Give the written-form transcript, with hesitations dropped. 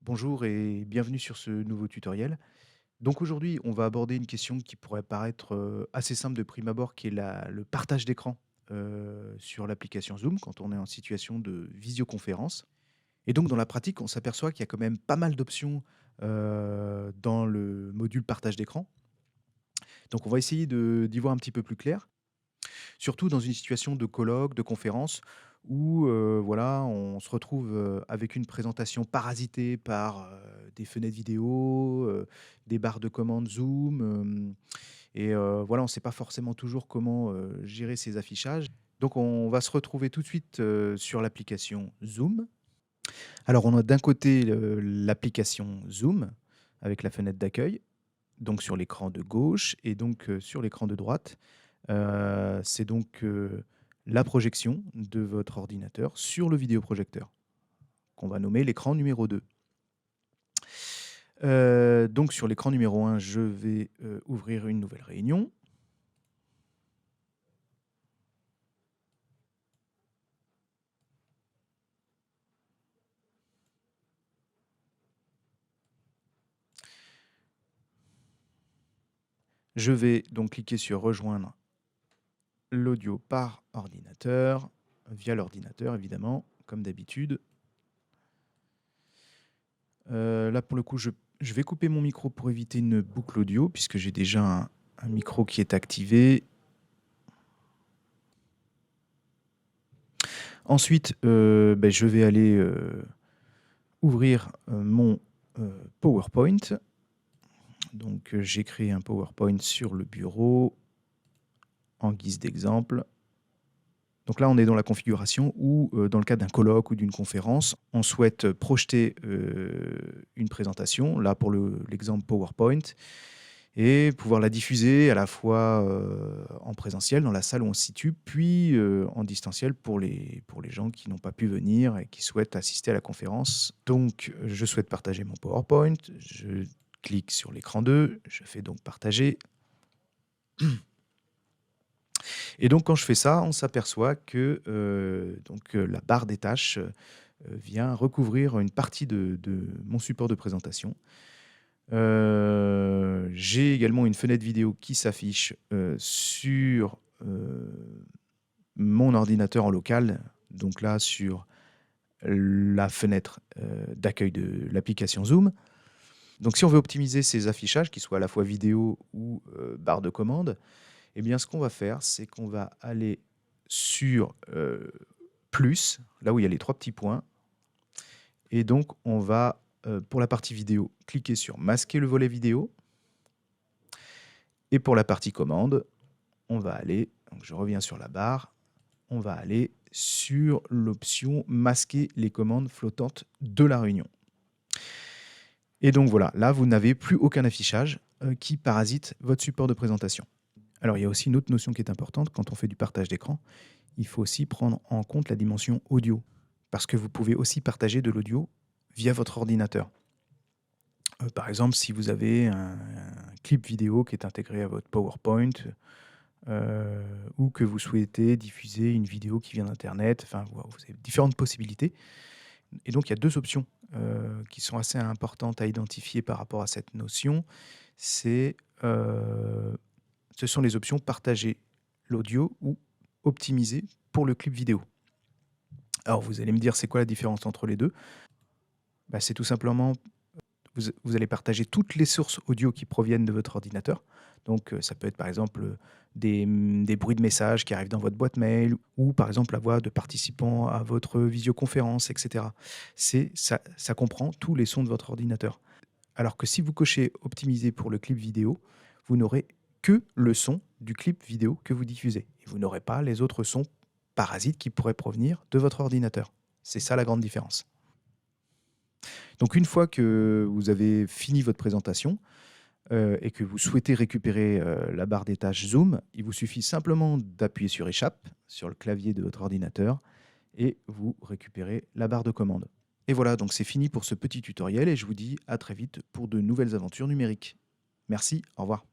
Bonjour et bienvenue sur ce nouveau tutoriel. Donc aujourd'hui, on va aborder une question qui pourrait paraître assez simple de prime abord, qui est le partage d'écran sur l'application Zoom quand on est en situation de visioconférence. Et donc dans la pratique, on s'aperçoit qu'il y a quand même pas mal d'options dans le module partage d'écran. Donc on va essayer d'y voir un petit peu plus clair. Surtout dans une situation de colloque, de conférence où, voilà, on se retrouve, avec une présentation parasitée par, des fenêtres vidéo, des barres de commandes Zoom, voilà, on ne sait pas forcément toujours comment, gérer ces affichages. Donc on va se retrouver tout de suite, sur l'application Zoom. Alors on a d'un côté l'application Zoom avec la fenêtre d'accueil, donc sur l'écran de gauche et donc, sur l'écran de droite. C'est donc, la projection de votre ordinateur sur le vidéoprojecteur, qu'on va nommer l'écran numéro 2. Donc sur l'écran numéro 1, je vais, ouvrir une nouvelle réunion. Je vais donc cliquer sur «Rejoindre l'audio par ordinateur», via l'ordinateur évidemment, comme d'habitude. Là pour le coup, je vais couper mon micro pour éviter une boucle audio puisque j'ai déjà un micro qui est activé. Ensuite, je vais aller, ouvrir, mon, PowerPoint. Donc, j'ai créé un PowerPoint sur le bureau en guise d'exemple. Donc là, on est dans la configuration où, dans le cadre d'un colloque ou d'une conférence, on souhaite projeter, une présentation, là pour l'exemple PowerPoint, et pouvoir la diffuser à la fois, en présentiel dans la salle où on se situe, puis, en distanciel pour les gens qui n'ont pas pu venir et qui souhaitent assister à la conférence. Donc, je souhaite partager mon PowerPoint, je clique sur l'écran 2, je fais donc partager. Et donc quand je fais ça, on s'aperçoit que, la barre des tâches, vient recouvrir une partie de mon support de présentation. J'ai également une fenêtre vidéo qui s'affiche, sur, mon ordinateur en local, donc là sur la fenêtre, d'accueil de l'application Zoom. Donc si on veut optimiser ces affichages, qu'ils soient à la fois vidéo ou, barre de commande, eh bien ce qu'on va faire, c'est qu'on va aller sur, plus, là où il y a les 3 petits points, et donc on va, pour la partie vidéo, cliquer sur masquer le volet vidéo, et pour la partie commande, on va aller, donc je reviens sur la barre, on va aller sur l'option masquer les commandes flottantes de la réunion. Et donc voilà, là vous n'avez plus aucun affichage, qui parasite votre support de présentation. Alors il y a aussi une autre notion qui est importante quand on fait du partage d'écran, il faut aussi prendre en compte la dimension audio, parce que vous pouvez aussi partager de l'audio via votre ordinateur. Par exemple, si vous avez un clip vidéo qui est intégré à votre PowerPoint, heu, ou que vous souhaitez diffuser une vidéo qui vient d'internet, enfin vous avez différentes possibilités, et donc il y a 2 options, qui sont assez importantes à identifier par rapport à cette notion. C'est, ce sont les options partager l'audio ou optimiser pour le clip vidéo. Alors vous allez me dire: «C'est quoi la différence entre les 2?» Bah, c'est tout simplement, vous allez partager toutes les sources audio qui proviennent de votre ordinateur. Donc, ça peut être par exemple, des bruits de messages qui arrivent dans votre boîte mail, ou par exemple la voix de participants à votre visioconférence et cetera. Ça comprend tous les sons de votre ordinateur. Alors que si vous cochez «Optimiser pour le clip vidéo», vous n'aurez que le son du clip vidéo que vous diffusez, et vous n'aurez pas les autres sons parasites qui pourraient provenir de votre ordinateur. C'est ça la grande différence. Donc une fois que vous avez fini votre présentation, et que vous souhaitez récupérer, la barre des tâches Zoom, il vous suffit simplement d'appuyer sur échappe, sur le clavier de votre ordinateur, et vous récupérez la barre de commande. Et voilà, donc c'est fini pour ce petit tutoriel, et je vous dis à très vite pour de nouvelles aventures numériques. Merci, au revoir.